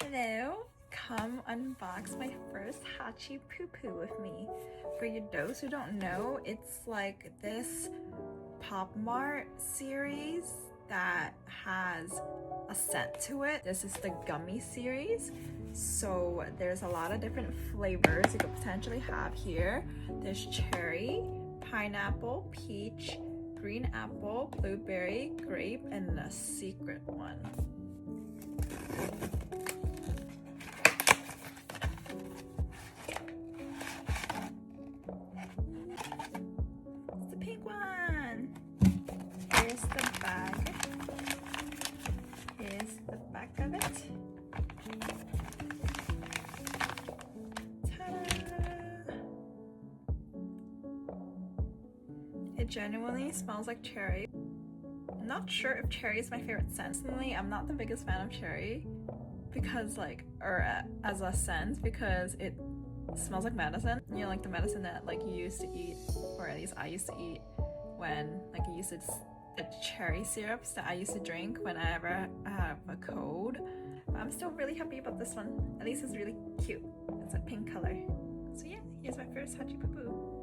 Hello, come unbox my first hachipupu with me. For you those who don't know, it's like this popmart series that has a scent to it. This is the gummy series, so there's a lot of different flavors you could potentially have here. There's cherry, pineapple, peach, green apple, blueberry, grape, and a secret one. It's the pink one. Here's the bag. Here's the back of it. Ta-da! It genuinely smells like cherry. I'm not sure if cherry is my favorite scent. Personally, I'm not the biggest fan of cherry because as a scent, because it smells like medicine. You know, like the medicine that like you used to eat, or at least I used to eat when like I used to the cherry syrups that I used to drink whenever I have a cold. But I'm still really happy about this one. At least it's really cute. It's a pink color. So yeah, here's my first hachipupu.